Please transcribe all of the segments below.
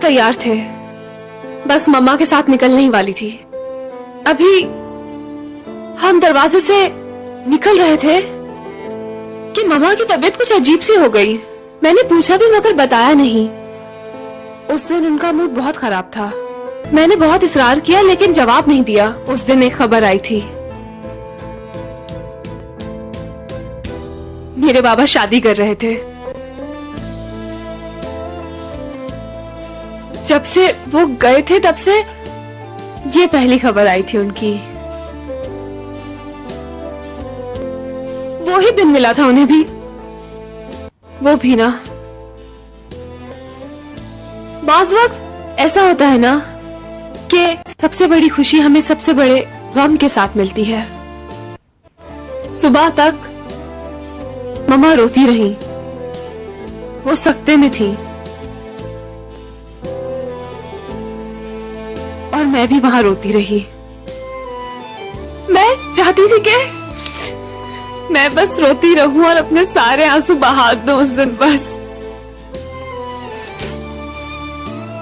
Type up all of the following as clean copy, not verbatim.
तैयार थे, बस मम्मा के साथ निकलने ही वाली थी। अभी हम दरवाजे से निकल रहे थे कि मम्मा की तबीयत कुछ अजीब सी हो गई। मैंने पूछा भी मगर बताया नहीं। उस दिन उनका मूड बहुत खराब था। मैंने बहुत इसरार किया लेकिन जवाब नहीं दिया। उस दिन एक खबर आई थी, मेरे बाबा शादी कर रहे थे। जब से वो गए थे तब से ये पहली खबर आई थी उनकी। वो ही दिन मिला था उन्हें भी, वो भी ना। बाज़ वक्त ऐसा होता है ना कि सबसे बड़ी खुशी हमें सबसे बड़े गम के साथ मिलती है। सुबह तक मम्मा रोती रही, वो सकते में थी और मैं भी वहां रोती रही। मैं चाहती थी कि मैं बस रोती रहूं और अपने सारे आंसू बहा दूं उस दिन बस,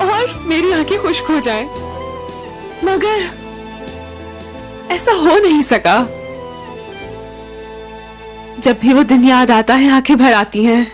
और मेरी आंखें खुश्क हो जाएं। मगर ऐसा हो नहीं सका। जब भी वो दिन याद आता है आंखें भर आती हैं।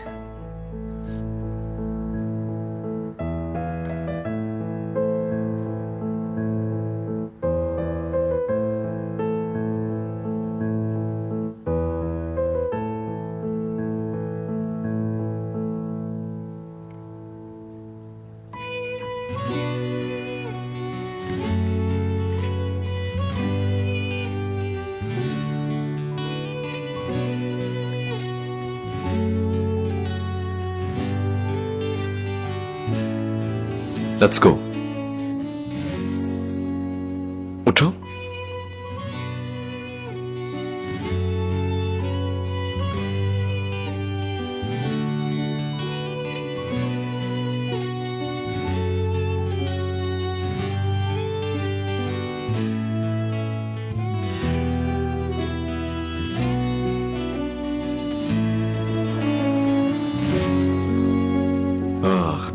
Let's go. उठो।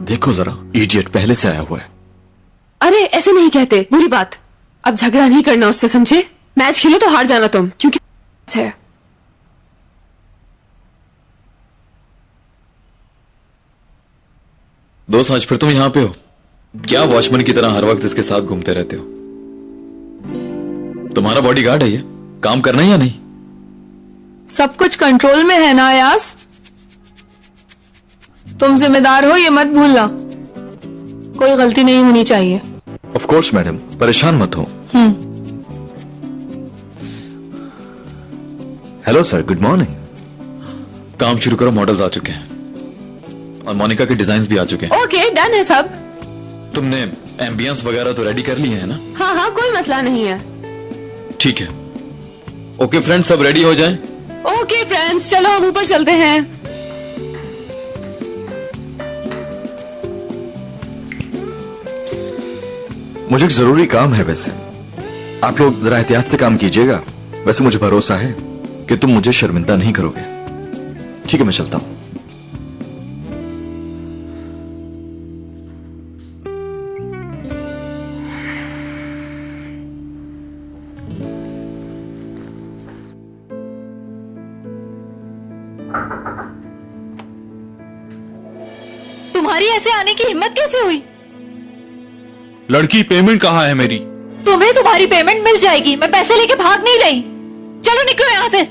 देखो जरा, इडियट पहले से आया हुआ है। अरे ऐसे नहीं कहते, बुरी बात। अब झगड़ा नहीं करना उससे, समझे? मैच खेलो तो हार जाना तुम, क्योंकि है। दोस्त, आज फिर तुम यहां पे हो? क्या वॉचमैन की तरह हर वक्त इसके साथ घूमते रहते हो? तुम्हारा बॉडीगार्ड है ये, काम करना है या नहीं? सब कुछ कंट्रोल में है ना यास? तुम जिम्मेदार हो, ये मत भूलना। कोई गलती नहीं होनी चाहिए। ऑफ कोर्स मैडम, परेशान मत हो। Hello sir, good morning. काम शुरू करो, मॉडल्स आ चुके हैं और मोनिका के डिजाइन्स भी आ चुके हैं। ओके, डन है सब। तुमने एम्बियंस वगैरह तो रेडी कर लिए है ना? हाँ हाँ, कोई मसला नहीं है। ठीक है। ओके फ्रेंड्स, सब रेडी हो जाएं। ओके फ्रेंड्स, चलो हम ऊपर चलते हैं। मुझे एक जरूरी काम है वैसे। आप लोग जरा एहतियात से काम कीजिएगा। वैसे मुझे भरोसा है कि तुम मुझे शर्मिंदा नहीं करोगे। ठीक है, मैं चलता हूं। तुम्हारी ऐसे आने की हिम्मत कैसे हुई? लड़की, पेमेंट कहाँ है मेरी? तुम्हें तुम्हारी पेमेंट मिल जाएगी। मैं पैसे लेके भाग नहीं रही। चलो निकलो यहां से।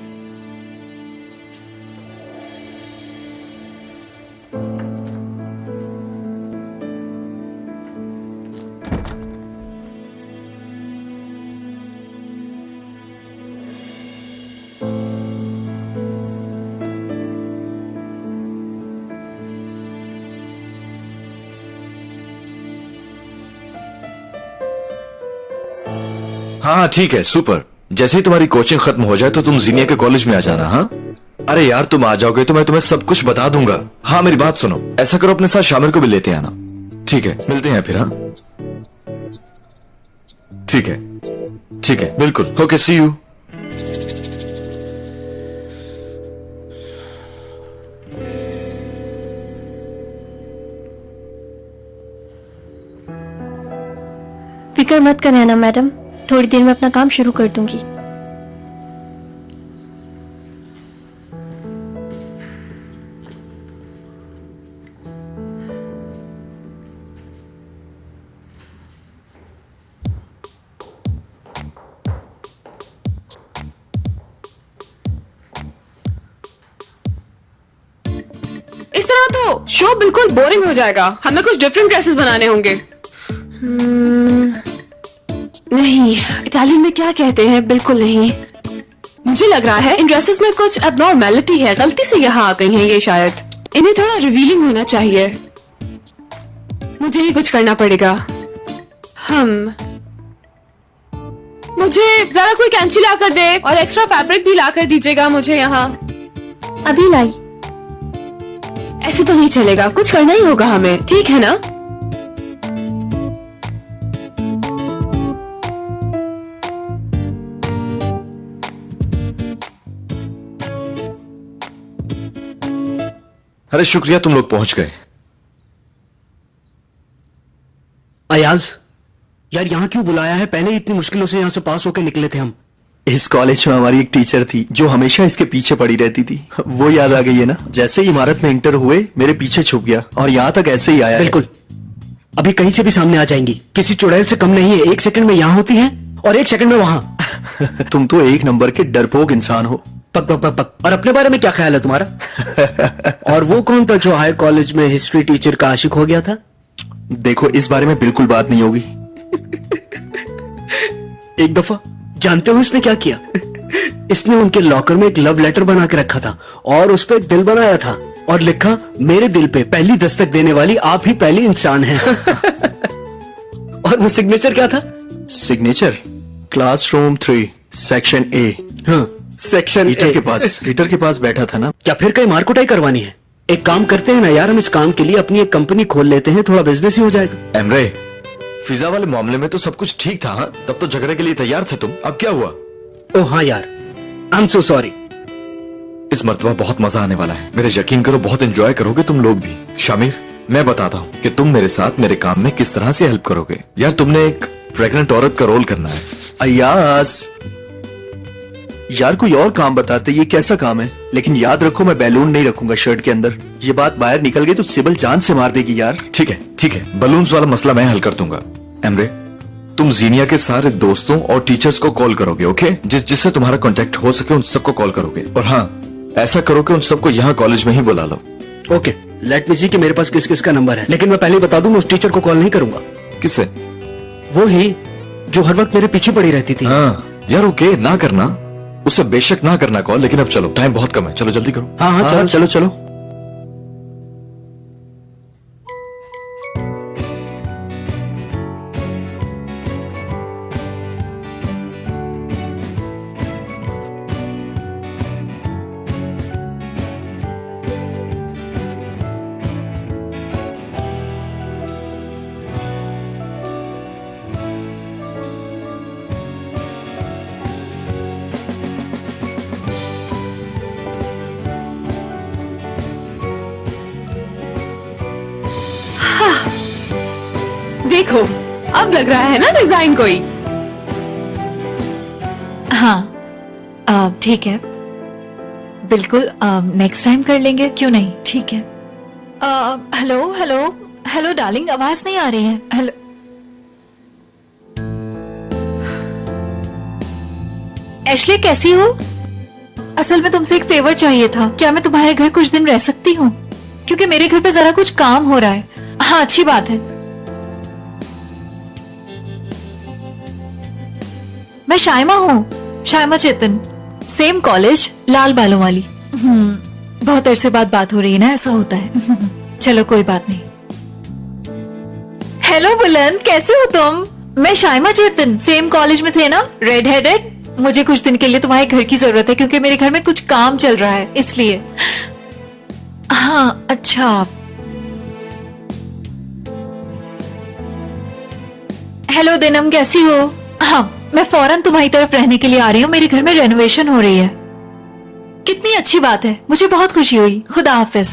हाँ ठीक है, सुपर। जैसे ही तुम्हारी कोचिंग खत्म हो जाए तो तुम जीनिया के कॉलेज में आ जाना। हाँ अरे यार, तुम आ जाओगे तो मैं तुम्हें सब कुछ बता दूंगा। हाँ मेरी बात सुनो, ऐसा करो अपने साथ शामिर को भी लेते आना। ठीक है, मिलते हैं फिर। हाँ ठीक है, ठीक है, बिल्कुल। Okay, see you. फिक्र मत करें ना मैडम, थोड़ी देर में अपना काम शुरू कर दूंगी। इस तरह तो शो बिल्कुल बोरिंग हो जाएगा, हमें कुछ डिफरेंट ड्रेसेस बनाने होंगे। नहीं, इटालियन में क्या कहते हैं, बिल्कुल नहीं। मुझे लग रहा है इन ड्रेसेस में कुछ एबनॉर्मैलिटी है, गलती से यहाँ आ गई हैं ये शायद। इन्हें थोड़ा रिवीलिंग होना चाहिए। मुझे ही कुछ करना पड़ेगा। मुझे जरा कोई कैंची ला कर दे और एक्स्ट्रा फैब्रिक भी ला कर दीजिएगा मुझे यहाँ। अभी लाई। ऐसे तो नहीं चलेगा, कुछ करना ही होगा हमें, ठीक है ना? अरे शुक्रिया, तुम लोग पहुंच गए। अयाज, यार यहाँ क्यों बुलाया है? पहले ही इतनी मुश्किलों से यहाँ से पास होकर निकले थे हम। इस कॉलेज में हमारी एक टीचर थी जो हमेशा इसके पीछे पड़ी रहती थी। वो याद आ गई है ना? जैसे ही इमारत में इंटर हुए मेरे पीछे छुप गया और यहाँ तक ऐसे ही आया। बिल्कुल, अभी कहीं से भी सामने आ जाएंगी। किसी चुड़ैल से कम नहीं है। 1 सेकंड में यहाँ होती है और 1 सेकंड में वहां। तुम तो एक नंबर के डरपोक इंसान हो। पक पक पक पक। और अपने बारे में क्या ख्याल है तुम्हारा? और वो कौन था जो हाई कॉलेज में हिस्ट्री टीचर का आशिक हो गया था? देखो, इस बारे में बिल्कुल बात नहीं होगी। एक दफा जानते हो इसने क्या किया? इसने उनके लॉकर में एक लव लेटर बना के रखा था और उस पर एक दिल बनाया था और लिखा, मेरे दिल पे पहली दस्तक देने वाली आप ही पहली इंसान हैं। और वो सिग्नेचर क्या था? Signature classroom 3 section A. हाँ, सेक्शन हीटर ए। के पास बैठा था ना। क्या फिर कहीं मार कुटाई करवानी है? एक काम करते हैं ना यार, हम इस काम के लिए अपनी एक कंपनी खोल लेते हैं, थोड़ा बिजनेस ही हो जाएगा। एमरे, फिजा वाले मामले में तो सब कुछ ठीक था। हाँ? तब तो झगड़े के लिए तैयार थे तुम, अब क्या हुआ? ओह हाँ यार, आई एम सो सॉरी। इस मर्तबा बहुत मजा आने वाला है, मेरे यकीन करो, बहुत एंजॉय करोगे तुम लोग भी। शामिर, मैं बताता हूँ कि तुम मेरे साथ मेरे काम में किस तरह से हेल्प करोगे। यार, तुमने एक प्रेग्नेंट औरत का रोल करना है। अयास, यार कोई और काम बताते, ये कैसा काम है? लेकिन याद रखो, मैं बैलून नहीं रखूंगा शर्ट के अंदर। ये बात बाहर निकल गई तो सिबल जान से मार देगी यार। ठीक है, ठीक है, बलून्स वाला मसला मैं हल कर दूंगा। एमरे, तुम जीनिया के सारे दोस्तों और टीचर्स को कॉल करोगे, ओके? जिससे तुम्हारा कांटेक्ट हो सके उन सबको कॉल करोगे। और हाँ, ऐसा करो कि उन सबको यहाँ कॉलेज में ही बुला लो। ओके, लेट मी सी कि मेरे पास किस किस का नंबर है। लेकिन मैं पहले बता दूं, मैं उस टीचर को कॉल नहीं करूंगा। किससे? वो ही जो हर वक्त मेरे पीछे पड़ी रहती थी। हाँ यार, ओके, ना करना, उससे बेशक ना करना कॉल। लेकिन अब चलो, टाइम बहुत कम है, चलो जल्दी करो। हाँ हाँ, चलो चलो चलो। देखो, अब लग रहा है ना डिजाइन कोई। हाँ, ठीक है, बिल्कुल, नेक्स्ट टाइम कर लेंगे, क्यों नहीं? ठीक है। हेलो हेलो हेलो डार्लिंग, आवाज नहीं आ रही है। हेलो, एशले कैसी हो? असल में तुमसे एक फेवर चाहिए था। क्या मैं तुम्हारे घर कुछ दिन रह सकती हूँ? क्योंकि मेरे घर पे जरा कुछ काम हो रहा है। हाँ, अच्छी बात है। मैं शाइमा हूँ, शाइमा चेतन, सेम कॉलेज, लाल बालों वाली। बहुत अरसे बाद बात हो रही है ना, ऐसा होता है। चलो कोई बात नहीं। हेलो बुलंद, कैसे हो तुम? मैं शाइमा चेतन, सेम कॉलेज में थे ना, रेड हेडेड। मुझे कुछ दिन के लिए तुम्हारे घर की जरूरत है क्योंकि मेरे घर में कुछ काम चल रहा है, इसलिए। हाँ, अच्छा। हेलो दिनम, कैसी हो? हाँ, मैं फौरन तुम्हारी तरफ रहने के लिए आ रही हूँ, मेरे घर में रेनोवेशन हो रही है। कितनी अच्छी बात है, मुझे बहुत खुशी हुई। खुदा हाफिज।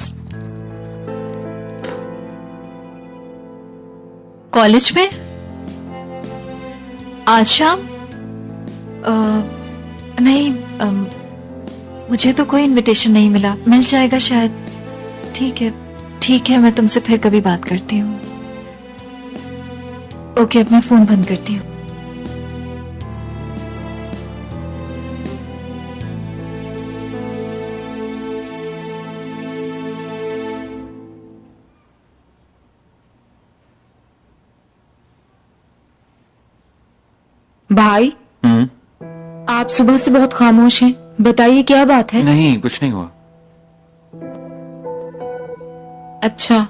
कॉलेज में आज शाम? नहीं, मुझे तो कोई इनविटेशन नहीं मिला। मिल जाएगा शायद। ठीक है, मैं तुमसे फिर कभी बात करती हूँ। ओके, अब मैं फोन बंद करती हूँ। भाई, आप सुबह से बहुत खामोश हैं। बताइए क्या बात है? नहीं, कुछ नहीं हुआ। अच्छा,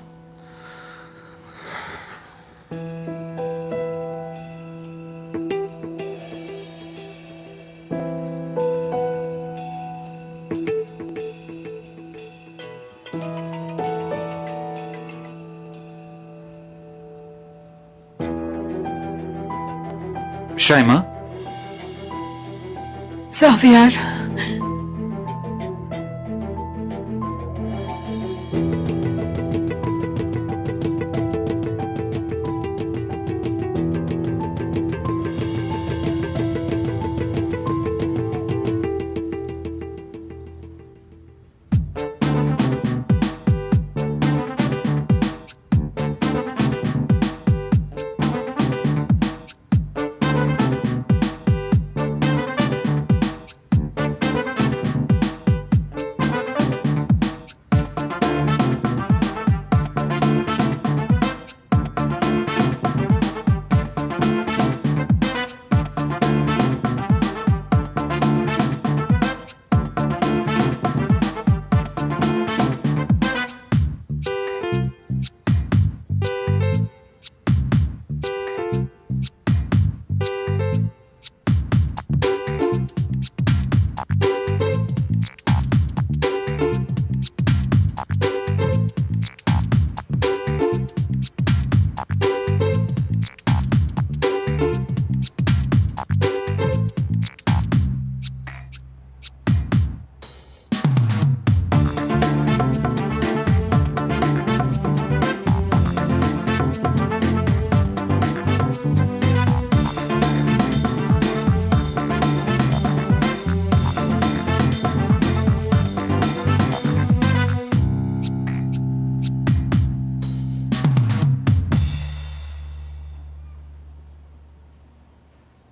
शाइमा, ज़ावियर,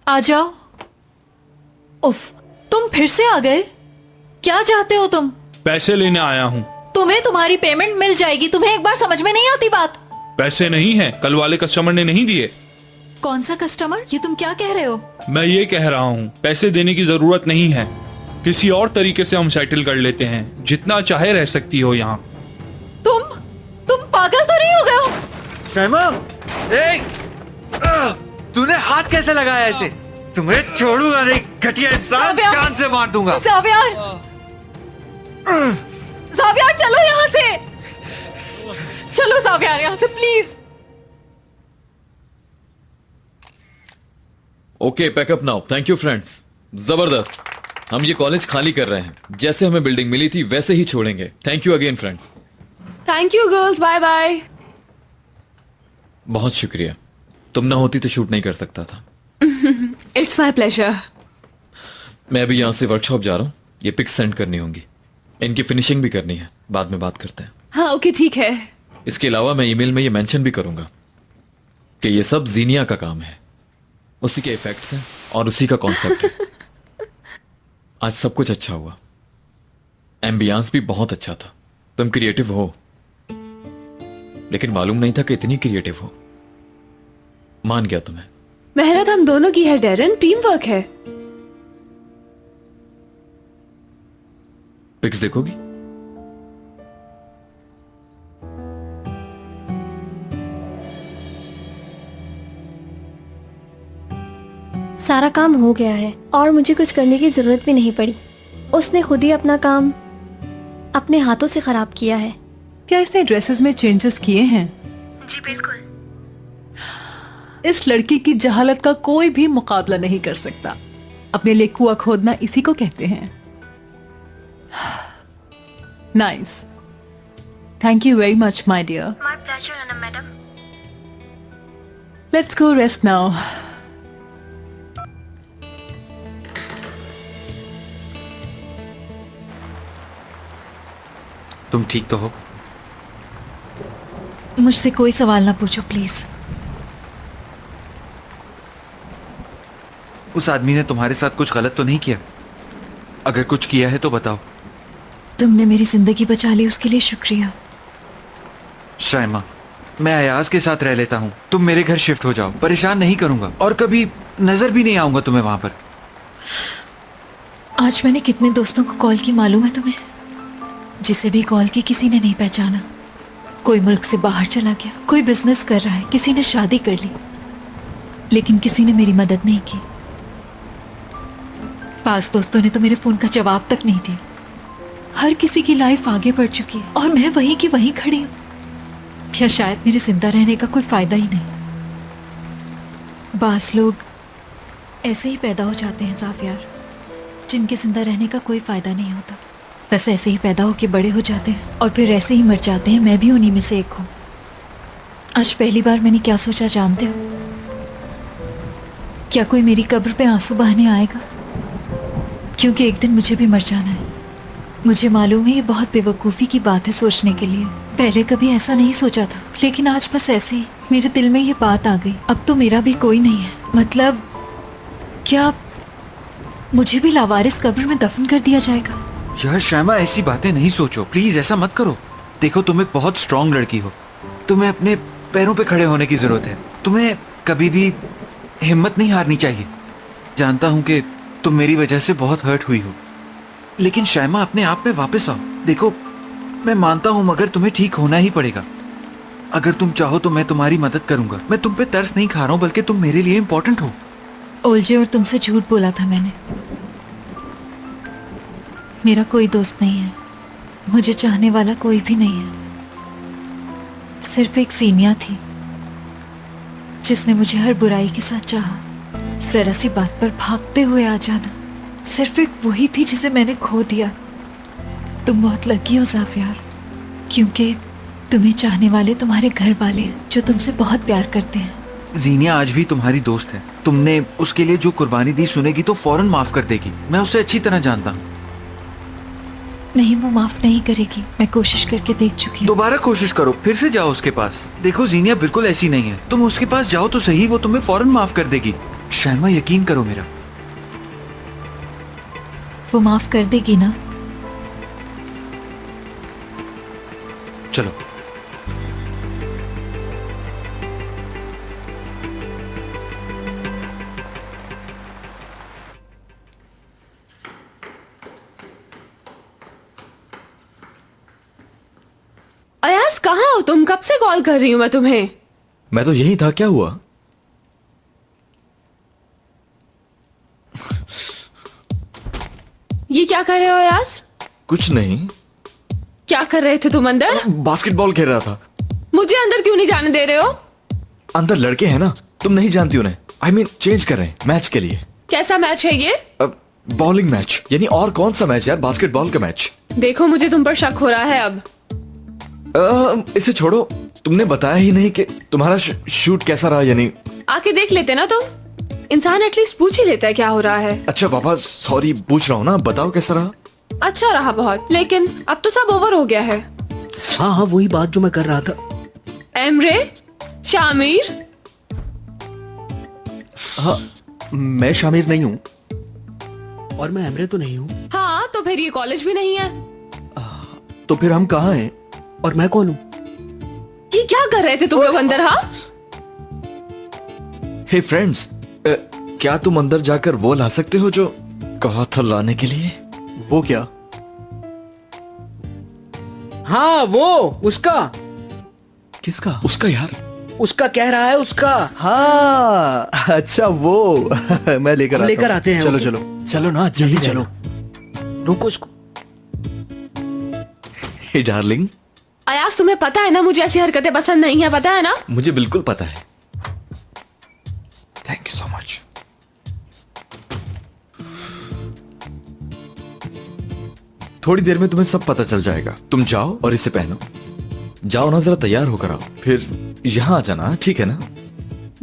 आ जाओ। उफ, तुम फिर से आ गए। क्या चाहते हो तुम? पैसे लेने आया हूँ। तुम्हें तुम्हारी पेमेंट मिल जाएगी। तुम्हें एक बार समझ में नहीं आती बात? पैसे नहीं है, कल वाले कस्टमर ने नहीं दिए। कौन सा कस्टमर? ये तुम क्या कह रहे हो? मैं ये कह रहा हूँ, पैसे देने की जरूरत नहीं है, किसी और तरीके से हम सेटल कर लेते हैं। जितना चाहे रह सकती हो यहाँ। तुम पागल तो नहीं हो गए हो? शाइमा, तूने हाथ कैसे लगाया ऐसे? तुम्हें छोड़ूंगा नहीं, घटिया इंसान, ज़ावियर! जान से मार दूंगा। ज़ावियर, ज़ावियर, चलो यहाँ से। चलो ज़ावियर, यहाँ से please. Okay, pack up now. Thank you friends. जबरदस्त। हम ये कॉलेज खाली कर रहे हैं। जैसे हमें बिल्डिंग मिली थी वैसे ही छोड़ेंगे। Thank you again friends. Thank you girls, bye bye. बहुत शुक्रिया। तुम ना होती तो शूट नहीं कर सकता था। It's my pleasure. मैं अभी यहां से वर्कशॉप जा रहा हूं। ये पिक्स सेंड करनी होंगी। इनकी फिनिशिंग भी करनी है। बाद में बात करते हैं। हाँ ओके, ठीक है। इसके अलावा मैं ईमेल में ये मेंशन भी करूंगा कि ये सब जीनिया का काम है। उसी के इफेक्ट्स हैं और उसी का कॉन्सेप्ट है। आज सब कुछ अच्छा हुआ। एम्बियंस भी बहुत अच्छा था। तुम क्रिएटिव हो, लेकिन मालूम नहीं था कि इतनी क्रिएटिव हो। मान गया तुम्हें। मेहनत हम दोनों की है डेरन, टीम वर्क है। पिक्स देखोगी? सारा काम हो गया है और मुझे कुछ करने की जरूरत भी नहीं पड़ी। उसने खुद ही अपना काम अपने हाथों से खराब किया है। क्या इसने ड्रेसेस में चेंजेस किए हैं? जी बिल्कुल। इस लड़की की जहालत का कोई भी मुकाबला नहीं कर सकता। अपने लिए कुआं खोदना इसी को कहते हैं। Nice, thank you very much my dear. My pleasure madam. Let's go rest now. तुम ठीक तो हो? मुझसे कोई सवाल ना पूछो प्लीज। उस आदमी ने तुम्हारे साथ कुछ गलत तो नहीं किया? अगर कुछ किया है तो बताओ। तुमने मेरी जिंदगी बचा ली, उसके लिए शुक्रिया। शाइमा, मैं अयाज के साथ रह लेता हूँ, तुम मेरे घर शिफ्ट हो जाओ, परेशान नहीं करूंगा और कभी नजर भी नहीं आऊंगा तुम्हें वहां पर। आज मैंने कितने दोस्तों को कॉल की मालूम है तुम्हें? जिसे भी कॉल की किसी ने नहीं पहचाना। कोई मुल्क से बाहर चला गया, कोई बिजनेस कर रहा है, किसी ने शादी कर ली, लेकिन किसी ने मेरी मदद नहीं की। पास दोस्तों ने तो मेरे फोन का जवाब तक नहीं दिया। हर किसी की लाइफ आगे बढ़ चुकी है और मैं वहीं की वहीं खड़ी हूं। क्या शायद मेरे जिंदा रहने का कोई फायदा ही नहीं? बास लोग ऐसे ही पैदा हो जाते हैं ज़ाफियार, जिनके जिंदा रहने का कोई फायदा नहीं होता। बस ऐसे ही पैदा होके बड़े हो जाते हैं और फिर ऐसे ही मर जाते हैं। मैं भी उन्हीं में से एक हूं। आज पहली बार मैंने क्या सोचा जानते हो? क्या कोई मेरी कब्र पे आंसू बहाने आएगा? क्योंकि एक दिन मुझे भी मर जाना है। मुझे मालूम है ये बहुत बेवकूफ़ी की बात है सोचने के लिए। पहले कभी ऐसा नहीं सोचा था, लेकिन आज बस ऐसे ही मेरे दिल में ये बात आ गई। अब तो मेरा भी कोई नहीं है। मतलब क्या मुझे भी लावारिस कब्र में दफन कर दिया जाएगा? यार शाइमा, ऐसी बातें नहीं सोचो प्लीज, ऐसा मत करो। देखो, तुम एक बहुत स्ट्रांग लड़की हो, तुम्हें अपने पैरों पे खड़े होने की जरूरत है। तुम्हें कभी भी हिम्मत नहीं हारनी चाहिए। जानता हूं कि तुम मेरी वजह से बहुत हर्ट हुई हो, लेकिन शाइमा अपने आप में वापस आओ। देखो, मैं मानता हूं मगर तुम्हें ठीक होना ही पड़ेगा। अगर तुम चाहो तो मैं तुम्हारी मदद करूंगा। मैं तुम पे तरस नहीं खा रहा हूं, बल्कि तुम मेरे लिए इंपॉर्टेंट हो। ओलजे, और तुमसे झूठ बोला था मैंने। मेरा कोई दोस्त नहीं है, मुझे चाहने वाला कोई भी नहीं है। सिर्फ एक सीनिया थी जिसने मुझे हर बुराई के साथ चाहा। जरा सी बात पर भागते हुए आ जाना। सिर्फ एक वही थी जिसे मैंने खो दिया। तुम बहुत लकी हो ज़ाफियार, क्योंकि तुम्हें चाहने वाले तुम्हारे घर वाले हैं जो तुमसे बहुत प्यार करते हैं। जीनिया आज भी तुम्हारी दोस्त है। तुमने उसके लिए जो कुर्बानी दी सुनेगी तो फौरन माफ कर देगी। मैं उसे अच्छी तरह जानता हूँ। नहीं, वो माफ नहीं करेगी। मैं कोशिश करके देख चुकी हूँ। दोबारा कोशिश करो, फिर से जाओ उसके पास। देखो जीनिया बिल्कुल ऐसी नहीं है। तुम उसके पास जाओ तो सही, वो तुम्हें फौरन माफ कर देगी। शाइमा, यकीन करो मेरा। वो माफ कर देगी ना? चलो। अयाज, कहाँ हो तुम? कब से कॉल कर रही हूं मैं तुम्हें। मैं तो यही था, क्या हुआ? ये क्या कर रहे हो अयाज? कुछ नहीं, क्या कर रहे थे तुम अंदर? बास्केटबॉल खेल रहा था। मुझे अंदर क्यों नहीं जाने दे रहे हो? अंदर लड़के हैं ना, तुम नहीं जानती उन्हें। I mean, चेंज कर रहे हैं मैच के लिए। कैसा मैच है ये? Bowling match. यानी और कौन सा मैच यार, बास्केटबॉल का मैच। देखो, मुझे तुम पर शक हो रहा है अब। इसे छोड़ो, तुमने बताया ही नहीं कि तुम्हारा शूट कैसा रहा। यानी आके देख लेते ना तुम। इंसान एटलीस्ट पूछ ही लेता है क्या हो रहा है। अच्छा पापा, सॉरी, पूछ रहा हूँ ना, बताओ कैसा रहा। अच्छा रहा बहुत, लेकिन अब तो सब ओवर हो गया है। हाँ हाँ, वही बात जो मैं कर रहा था। एमरे, शामिर। हाँ, मैं शामिर नहीं हूँ। और मैं एमरे तो नहीं हूँ। हाँ, तो फिर ये कॉलेज भी नहीं है। तो फिर हम कहाँ हैं? और मैं कौन हूँ? ये क्या कर रहे थे तुम लोग अंदर? हाँ, हे फ्रेंड्स, क्या तुम अंदर जाकर वो ला सकते हो जो कहा था लाने के लिए? वो क्या? हाँ, वो उसका। किसका? उसका यार। उसका कह रहा है, उसका। हाँ, अच्छा वो। मैं लेकर आते हैं। चलो ओके। चलो चलो ना, जल्दी चलो। रोको इसको। हे डार्लिंग, अयाज, तुम्हें पता है ना मुझे ऐसी हरकतें पसंद नहीं है, पता है ना? मुझे बिल्कुल पता है। Thank you so much. थोड़ी देर में तुम्हें सब पता चल जाएगा। तुम जाओ और इसे पहनो। जाओ ना, जरा तैयार होकर आओ, फिर यहाँ आ जाना, ठीक है ना?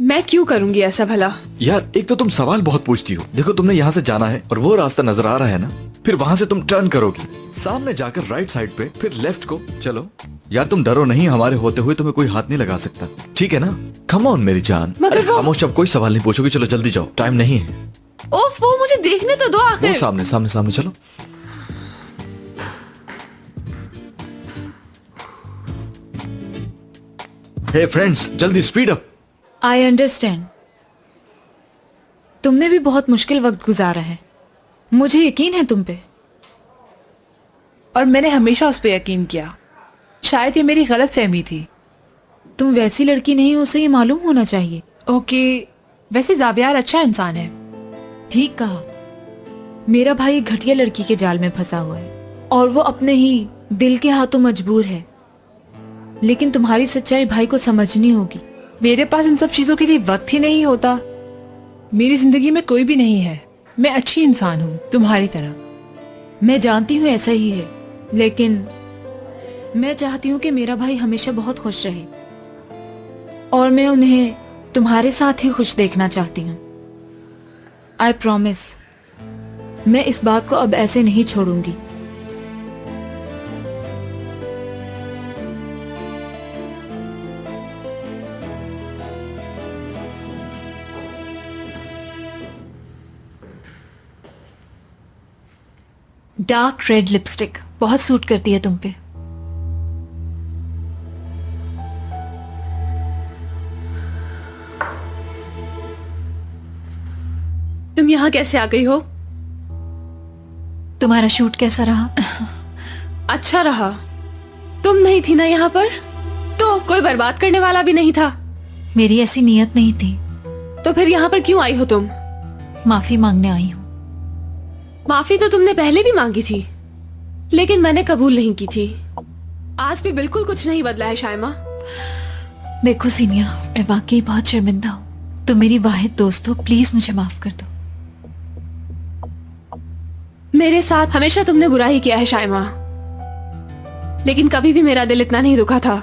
मैं क्यों करूंगी ऐसा भला? यार, एक तो तुम सवाल बहुत पूछती हो। देखो, तुमने यहाँ से जाना है और वो रास्ता नजर आ रहा है ना, फिर वहां से तुम टर्न करोगी, सामने जाकर राइट साइड पे, फिर लेफ्ट को चलो। यार तुम डरो नहीं, हमारे होते हुए तुम्हें कोई हाथ नहीं लगा सकता, ठीक है ना? कम ऑन मेरी जान। मगर अरे वो- खामोश, अब कोई सवाल नहीं पूछोगी, चलो जल्दी जाओ, टाइम नहीं है। ओफ, वो मुझे देखने तो दो वो आखिर। सामने सामने सामने चलो। हे फ्रेंड्स, जल्दी स्पीड अप। I understand. तुमने भी बहुत मुश्किल वक्त गुजारा है, मुझे यकीन है तुम पे। और मैंने हमेशा उस पर यकीन किया। शायद ये मेरी गलत फहमी थी। तुम वैसी लड़की नहीं हो, उसे ये मालूम होना चाहिए। ओके, वैसे जावियार अच्छा इंसान है। ठीक कहा। मेरा भाई एक घटिया लड़की के जाल में फंसा हुआ है और वो अपने ही दिल के हाथों मजबूर है, लेकिन तुम्हारी सच्चाई भाई को समझनी होगी। मेरे पास इन सब चीजों के लिए वक्त ही नहीं होता। मेरी जिंदगी में कोई भी नहीं है। मैं अच्छी इंसान हूँ, तुम्हारी तरह। मैं जानती हूँ ऐसा ही है, लेकिन मैं चाहती हूँ कि मेरा भाई हमेशा बहुत खुश रहे और मैं उन्हें तुम्हारे साथ ही खुश देखना चाहती हूँ। आई प्रॉमिस, मैं इस बात को अब ऐसे नहीं छोड़ूंगी। डार्क रेड लिपस्टिक बहुत सूट करती है तुम पे। तुम यहाँ कैसे आ गई हो? तुम्हारा शूट कैसा रहा? अच्छा रहा। तुम नहीं थी ना यहाँ पर, तो कोई बर्बाद करने वाला भी नहीं था। मेरी ऐसी नीयत नहीं थी। तो फिर यहाँ पर क्यों आई हो तुम? माफी मांगने आई हूँ। माफी तो तुमने पहले भी मांगी थी, लेकिन मैंने कबूल नहीं की थी। आज भी बिल्कुल कुछ नहीं बदला है शायमा। देखो सीनिया, मैं वाकई बहुत शर्मिंदा हूँ। तुम मेरी वाहिद दोस्त हो, प्लीज मुझे माफ कर दो। मेरे साथ हमेशा तुमने बुरा ही किया है शायमा, लेकिन कभी भी मेरा दिल इतना नहीं दुखा था।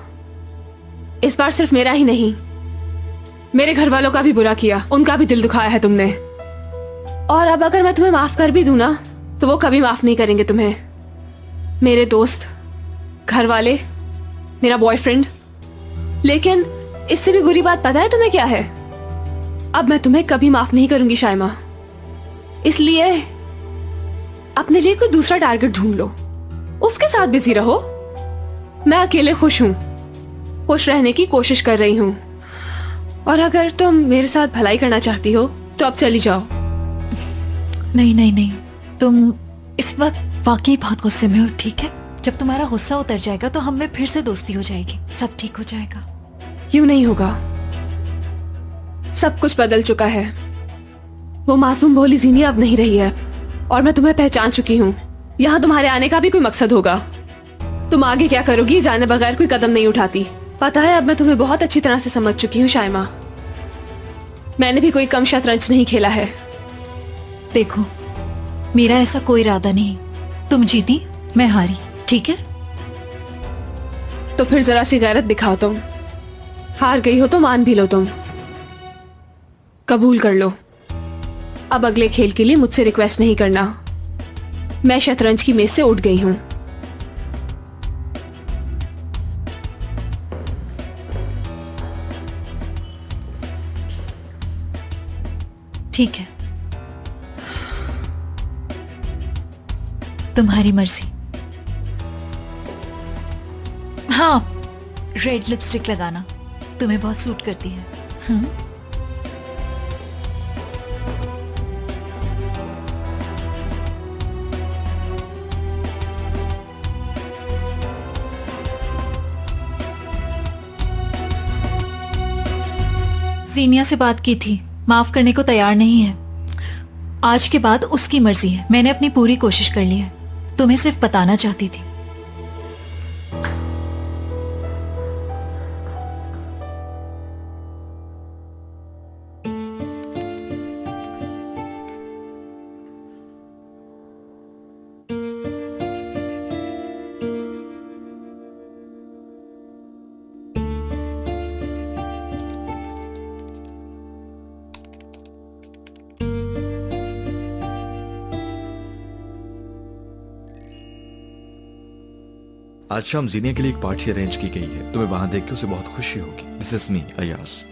इस बार सिर्फ मेरा ही नहीं, मेरे घर वालों का भी बुरा किया, उनका भी दिल दुखाया है तुमने। और अब अगर मैं तुम्हें माफ कर भी दूं ना, तो वो कभी माफ नहीं करेंगे तुम्हें। मेरे दोस्त, घर वाले, मेरा बॉयफ्रेंड। लेकिन इससे भी बुरी बात पता है तुम्हें क्या है? अब मैं तुम्हें कभी माफ नहीं करूंगी शायमा। इसलिए अपने लिए कोई दूसरा टारगेट ढूंढ लो, उसके साथ बिजी रहो। मैं अकेले खुश हूं, खुश रहने की कोशिश कर रही हूं। और अगर तुम मेरे साथ भलाई करना चाहती हो तो अब चली जाओ। नहीं नहीं नहीं, तुम इस वक्त वाकई बहुत गुस्से में हो, ठीक है? जब तुम्हारा गुस्सा उतर जाएगा तो हम में फिर से दोस्ती हो जाएगी, सब ठीक हो जाएगा। क्यों नहीं होगा? सब कुछ बदल चुका है। वो मासूम भोली जीनिया अब नहीं रही है और मैं तुम्हें पहचान चुकी हूँ। यहाँ तुम्हारे आने का भी कोई मकसद होगा। तुम आगे क्या करोगी जाने बगैर कोई कदम नहीं उठाती। पता है, अब मैं तुम्हें बहुत अच्छी तरह से समझ चुकी हूँ शायमा। मैंने भी कोई कम शतरंज नहीं खेला है। देखो, मेरा ऐसा कोई इरादा नहीं। तुम जीती, मैं हारी, ठीक है? तो फिर जरा सी गैरत दिखाओ। तुम हार गई हो तो मान भी लो, तुम कबूल कर लो। अब अगले खेल के लिए मुझसे रिक्वेस्ट नहीं करना। मैं शतरंज की मेज से उठ गई हूं। ठीक है, तुम्हारी मर्जी। हाँ, रेड लिपस्टिक लगाना तुम्हें बहुत सूट करती है। सीनिया से बात की थी, माफ करने को तैयार नहीं है। आज के बाद उसकी मर्जी है। मैंने अपनी पूरी कोशिश कर ली है, तुम्हें सिर्फ बताना चाहती थी। आज शाम जीनिया के लिए एक पार्टी अरेंज की गई है, तुम्हें वहां देख के उसे बहुत खुशी होगी। This is me Ayaz.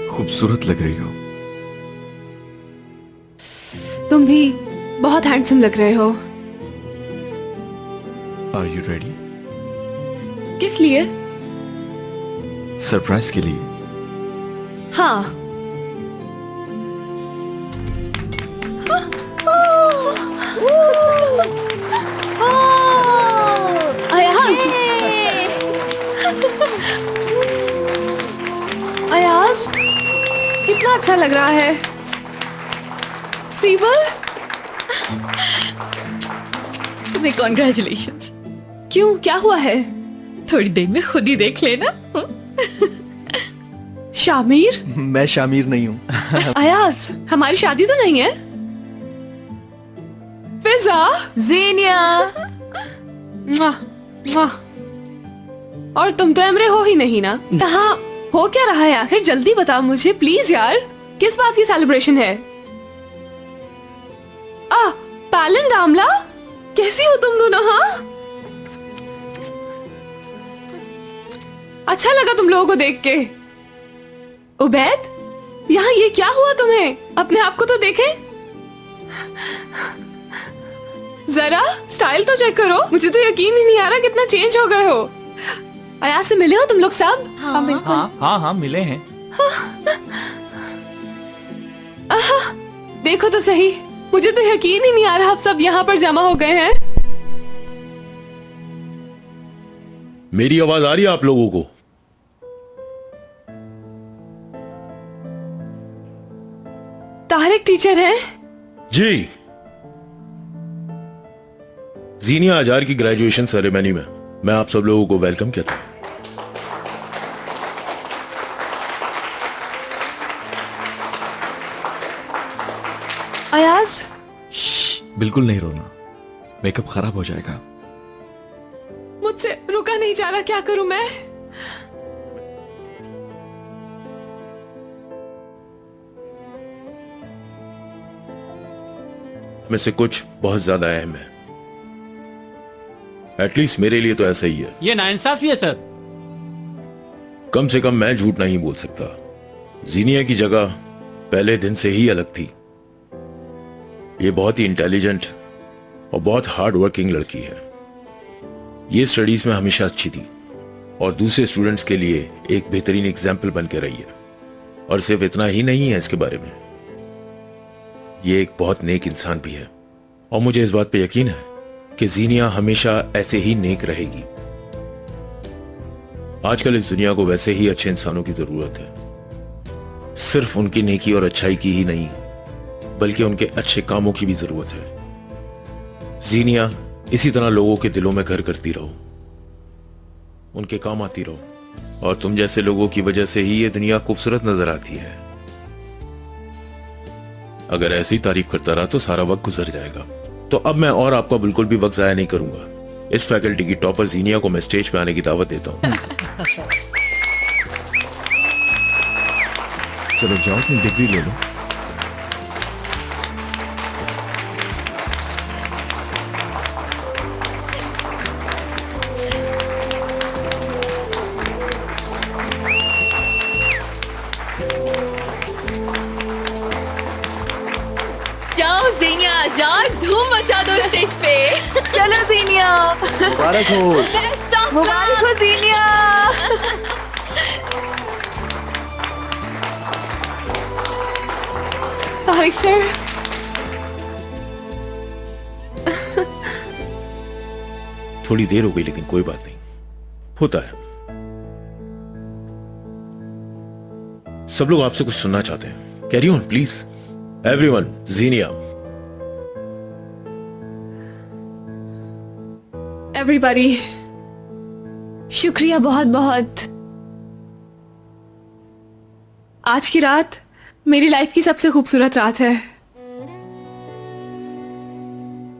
खूबसूरत लग रही हो। तुम भी बहुत हैंडसम लग रहे हो। Are you ready? किस लिए? सरप्राइज के लिए। हाँ। अयाज, अयाज, कितना अच्छा लग रहा है। सीबल, तुम्हें कॉन्ग्रेचुलेशंस। क्यों, क्या हुआ है? थोड़ी देर में खुद ही देख लेना। शामिर, मैं शामिर नहीं हूँ। अयाज, हमारी शादी तो नहीं है? फिजा, ज़ेनिया, मुआ, मुआ। और तुम तो एमरे हो ही नहीं ना। कहाँ हो क्या रहा है आखिर? जल्दी बताओ मुझे प्लीज यार। किस बात की सेलिब्रेशन है? पालन दामला, कैसी हो तुम दोनों? हाँ, अच्छा लगा तुम लोगों को देख के। उबैद, यहाँ ये क्या हुआ तुम्हें? अपने आप को तो देखे, जरा स्टाइल तो चेक करो। मुझे तो यकीन ही नहीं आ रहा कितना चेंज हो गए हो। अयाज से मिले हो तुम लोग सब? हाँ, बिल्कुल। हाँ मिले हैं। देखो तो सही, मुझे तो यकीन ही नहीं आ रहा आप सब यहाँ पर जमा हो गए हैं। मेरी आवाज आ रही है आप लोगों को? तारिक टीचर है? जी। जीनिया आजार की ग्रेजुएशन सेरेमनी में मैं आप सब लोगों को वेलकम कहता हूं। अयाज, बिल्कुल नहीं रोना, मेकअप खराब हो जाएगा। मुझसे रुका नहीं जा रहा, क्या करूं मैं? में से कुछ बहुत ज्यादा अहम है, एटलीस्ट मेरे लिए तो ऐसा ही है। ये नाइंसाफी है सर। कम से कम मैं झूठ नहीं बोल सकता। जीनिया की जगह पहले दिन से ही अलग थी। ये बहुत ही इंटेलिजेंट और बहुत हार्ड वर्किंग लड़की है। ये स्टडीज में हमेशा अच्छी थी और दूसरे स्टूडेंट्स के लिए एक बेहतरीन एग्जाम्पल बन के रही है। और सिर्फ इतना ही नहीं है, इसके बारे में ये एक बहुत नेक इंसान भी है और मुझे इस बात पे यकीन है कि जीनिया हमेशा ऐसे ही नेक रहेगी। आजकल इस दुनिया को वैसे ही अच्छे इंसानों की जरूरत है। सिर्फ उनकी नेकी और अच्छाई की ही नहीं, बल्कि उनके अच्छे कामों की भी जरूरत है। जीनिया इसी तरह लोगों के दिलों में घर करती रहो, उनके काम आती रहो और तुम जैसे लोगों की वजह से ही ये दुनिया खूबसूरत नजर आती है। अगर ऐसी तारीफ करता रहा तो सारा वक्त गुजर जाएगा। तो अब मैं और आपका बिल्कुल भी वक्त जाया नहीं करूंगा। इस फैकल्टी की टॉपर जीनिया को मैं स्टेज पे आने की दावत देता हूं। चलो जाओ, अपनी डिग्री ले लो। जाओ ज़ेनिया, जाओ धूम मचा दो स्टेज पे। चलो ज़ेनिया, मुबारक हो। बेस्ट ऑफ मुबारक हो ज़ेनिया। तारिक सर, थोड़ी देर हो गई लेकिन कोई बात नहीं, होता है। सब लोग आपसे कुछ सुनना चाहते हैं। Carry on please everyone. जीनिया, एवरीबॉडी, शुक्रिया बहुत बहुत। आज की रात मेरी लाइफ की सबसे खूबसूरत रात है,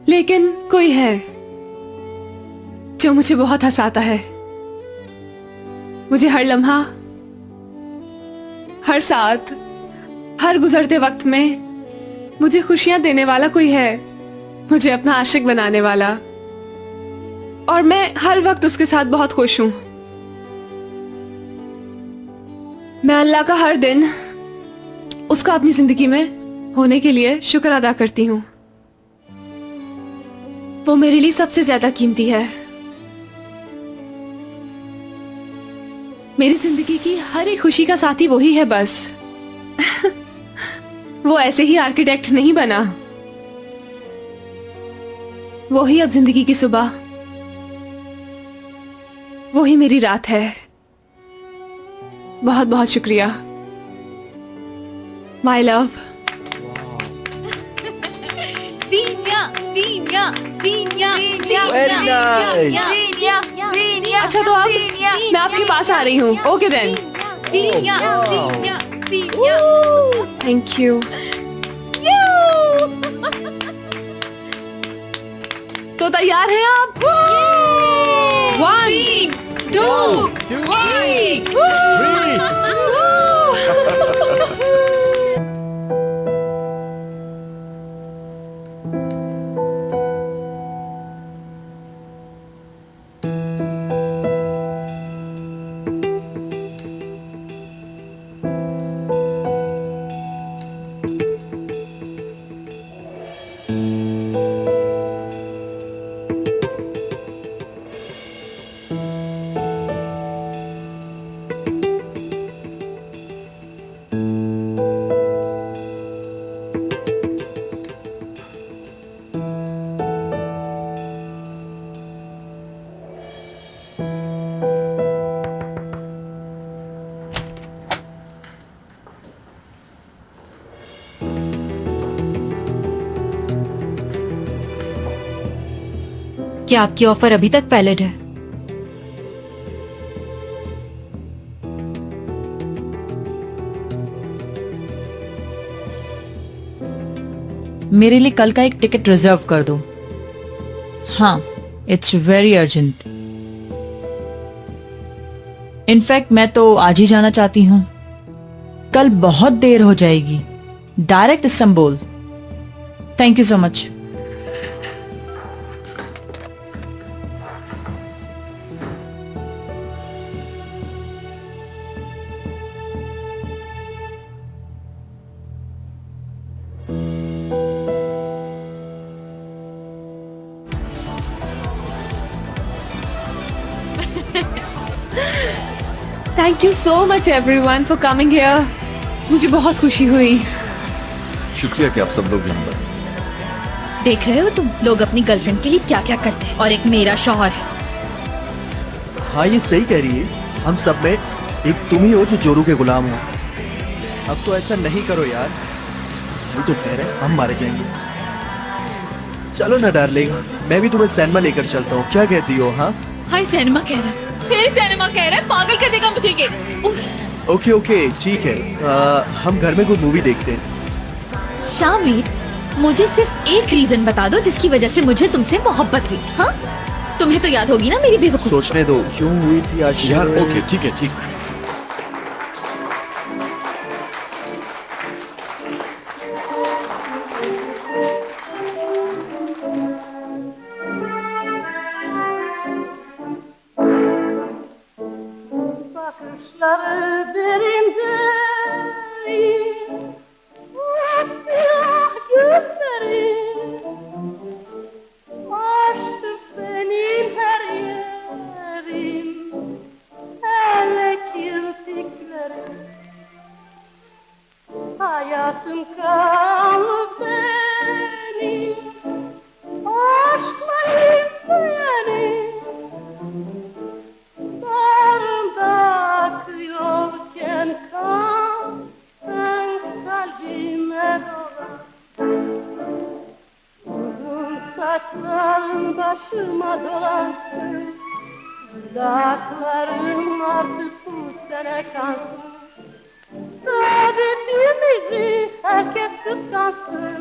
लेकिन कोई है जो मुझे बहुत हंसाता है। मुझे हर लम्हा, हर साथ, हर गुजरते वक्त में मुझे खुशियां देने वाला कोई है, मुझे अपना आशिक बनाने वाला, और मैं हर वक्त उसके साथ बहुत खुश हूं। मैं अल्लाह का हर दिन उसका अपनी जिंदगी में होने के लिए शुक्र अदा करती हूं। वो मेरे लिए सबसे ज्यादा कीमती है। मेरी जिंदगी की हर एक खुशी का साथी वही है बस। वो ऐसे ही आर्किटेक्ट नहीं बना, वो ही अब जिंदगी की सुबह, वो ही मेरी रात है। बहुत बहुत शुक्रिया माय लव। अच्छा तो अब मैं आपके पास आ रही हूँ। Okay then, thank you. तो तैयार हैं आप? 1 2 3 क्या आपकी ऑफर अभी तक वैलिड है? मेरे लिए कल का एक टिकट रिजर्व कर दो। हाँ, इट्स वेरी अर्जेंट। इनफैक्ट मैं तो आज ही जाना चाहती हूँ। कल बहुत देर हो जाएगी। Direct Istanbul. Thank you so much. Thank you so much everyone for coming here. मुझे बहुत खुशी हुई। शुक्रिया कि आप सब लोग यहाँ पर। देख रहे हो तुम, लोग अपनी गर्लफ्रेंड के लिए क्या क्या करते हैं, और एक मेरा शौहर है। हाँ ये सही कह रही है। हम सब में एक तुम ही हो जो जोरू के गुलाम हो। अब तो ऐसा नहीं करो यार, वो तो खैर है, हम मारे जाएंगे। चलो ना डार्लिंग, मैं भी तुम्हें सिनेमा लेकर चलता हूँ, क्या कहती हो? हाँ हाय, सिनेमा कह रहा है, फिर सिनेमा कह रहा है, पागल कर देगा मुझे ये। ओके ओके ठीक है, हम घर में कोई मूवी देखते हैं। शामिर, मुझे सिर्फ एक रीजन बता दो जिसकी वजह से मुझे तुमसे मोहब्बत हुई। हाँ, तुम्हें तो याद होगी ना मेरी बेवकूफी। सोचने दो, क्यों हुई थी आज यार ओके ठीक है ठीक है। Bakışları derinde, siyah gözleri, aşk senin her yerin, hele Dudaklarım başıma dolansın, dudaklarım artık bu sene kansın. Saadetimizi herkes kutlansın,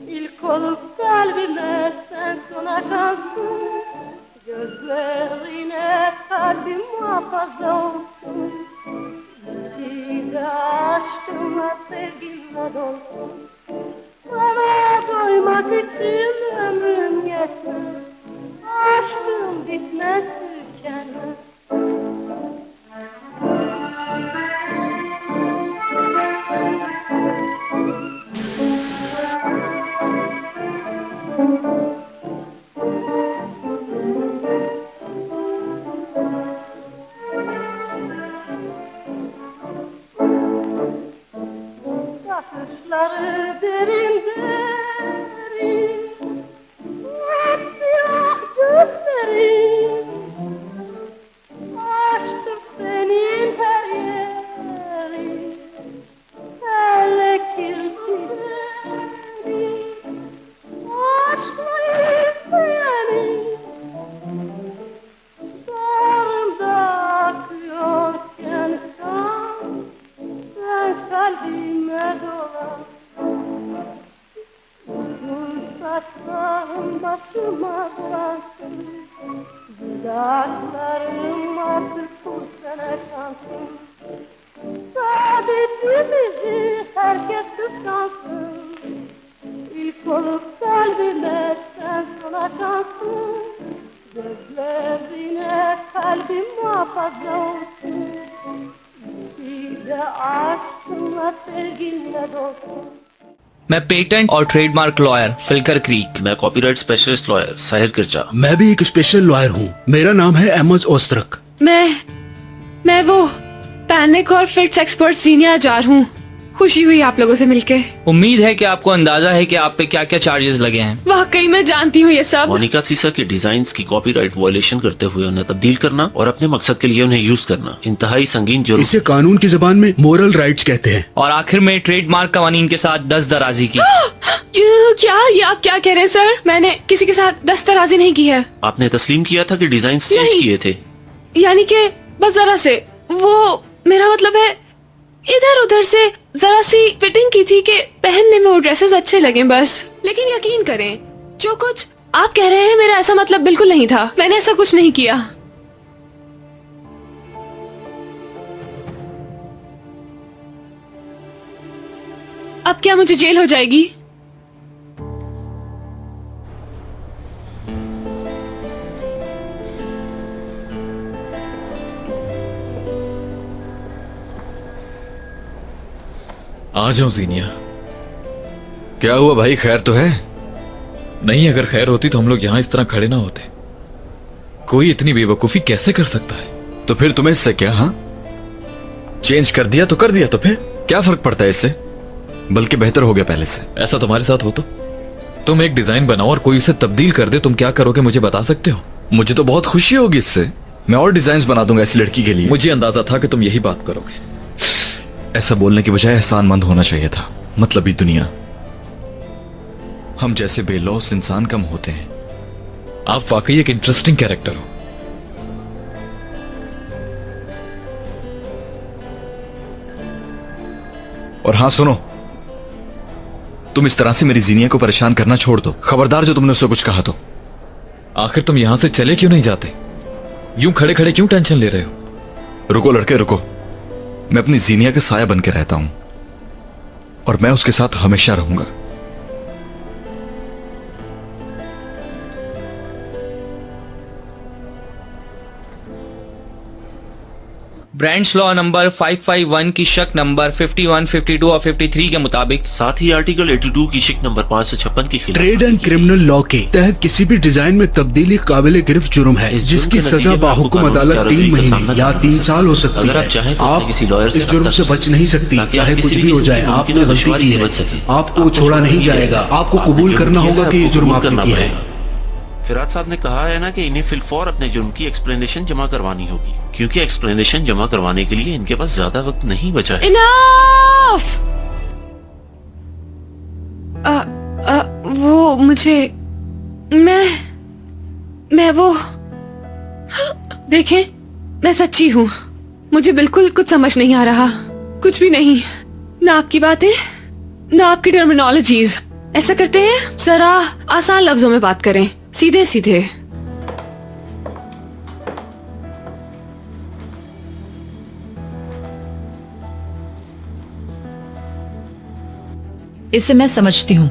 İlk olup kalbime sen sona kalsın. Gözlerine kalbim muhafaza olsun, içinde aşkınla sevginle dolsun. Sana doymak için ömrüm yetmez, aşkım bitmez tükenmez. Bakışları derin derin, siyah gözlerin. Aşkım senin her yerin, hele kirpiklerin. Aşkla isteyenin, bağrımda akıyorken kan, sen kalbime dolan. Uzun saçlarım başıma dolansın, dudaklarım artık bu sene kansın. Saadetimizi herkes kıskansın, İlk olup kalbime sen sona kalsın. Gözlerine kalbim muhafaza olsun, içinde aşkınla sevginle dolsun. मैं patent और trademark lawyer फिल्कर creek. मैं copyright specialist lawyer Sahir किरचा। मैं भी एक special lawyer हूँ, मेरा नाम है अहमद ओस्त्रक। मैं वो पैनिक और फिट्स एक्सपर्ट जीनिया अजार हूँ। खुशी हुई आप लोगों से मिलके। उम्मीद है कि आपको अंदाजा है कि आप पे क्या क्या चार्जेस लगे हैं। वाकई मैं जानती हूँ ये सब। मोनिका सीसा के डिजाइन्स की कॉपीराइट वायलेशन करते हुए उन्हें तब्दील करना और अपने मकसद के लिए उन्हें यूज करना इंतहाई संगीन जुर्म। इसे कानून की जबान में मोरल राइट्स कहते हैं। और आखिर में ट्रेडमार्क कवानीन के साथ दस्तदराजी की। क्या ये आप क्या कह रहे हैं सर? मैंने किसी के साथ दस्तराजी नहीं की है। आपने तस्लीम किया था कि डिजाइन चेंज किए थे। यानी कि बस जरा से, वो मेरा मतलब है इधर उधर से जरा सी फिटिंग की थी कि पहनने में वो ड्रेसेस अच्छे लगे बस। लेकिन यकीन करें, जो कुछ आप कह रहे हैं मेरा ऐसा मतलब बिल्कुल नहीं था। मैंने ऐसा कुछ नहीं किया। अब क्या मुझे जेल हो जाएगी? आ जाओ जीनिया। क्या हुआ भाई, खैर तो है? नहीं, अगर खैर होती तो हम लोग यहाँ इस तरह खड़े ना होते। कोई इतनी बेवकूफी कैसे कर सकता है? तो फिर तुम्हें इससे क्या? हाँ, चेंज कर दिया तो कर दिया, तो फिर क्या फर्क पड़ता है इससे? बल्कि बेहतर हो गया पहले से। ऐसा तुम्हारे साथ हो तो तुम एक डिजाइन बनाओ और कोई उसे तब्दील कर दे, तुम क्या करोगे मुझे बता सकते हो? मुझे तो बहुत खुशी होगी इससे। मैं और डिजाइन बना दूंगा ऐसी लड़की के लिए। मुझे अंदाजा था कि तुम यही बात करोगे। ऐसा बोलने की बजाय एहसानमंद होना चाहिए था। मतलब ये दुनिया, हम जैसे बेलौस इंसान कम होते हैं। आप वाकई एक इंटरेस्टिंग कैरेक्टर हो। और हाँ सुनो, तुम इस तरह से मेरी जीनिया को परेशान करना छोड़ दो। खबरदार जो तुमने उससे कुछ कहा तो। आखिर तुम यहां से चले क्यों नहीं जाते? यूं खड़े खड़े क्यों टेंशन ले रहे हो? रुको लड़के रुको, मैं अपनी जीनिया का साया बन के रहता हूं और मैं उसके साथ हमेशा रहूंगा। ब्रांड्स लॉ नंबर 551 की शक नंबर 51, 52 और 53 के मुताबिक, साथ ही आर्टिकल 82 की शिक नंबर 556 की खिलाफ ट्रेड एंड क्रिमिनल लॉ के तहत किसी भी डिजाइन में तब्दीली काबिल गिरफ्त जुर्म है, जिसकी सजा बाहुकुम अदालत 3 महीने या 3 साल हो सकती है। आप इस जुर्म से बच नहीं सकती, चाहे कुछ भी हो जाए। आपने गलती की है, आपको छोड़ा नहीं जाएगा। आपको कबूल करना होगा कि ये जुर्म आपने किया है। फिराद साहब ने कहा है ना कि इन्हें फिलफौर अपने जुर्म की एक्सप्लेनेशन जमा करवानी होगी, क्योंकि एक्सप्लेनेशन जमा करवाने के लिए इनके पास ज्यादा वक्त नहीं बचा है। वो मुझे मैं वो देखें, मैं सच्ची हूँ। मुझे बिल्कुल कुछ समझ नहीं आ रहा, कुछ भी नहीं। ना आपकी बातें, ना आपकी टर्मिनोलॉजीज। ऐसा करते हैं, जरा आसान लफ्जों में बात करें, सीधे सीधे। इसे मैं समझती हूँ,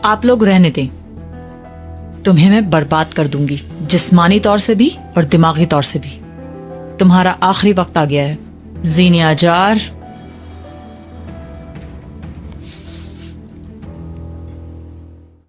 आप लोग रहने दें। तुम्हें मैं बर्बाद कर दूंगी, जिस्मानी तौर से भी और दिमागी तौर से भी। तुम्हारा आखिरी वक्त आ गया है। जीनिया जार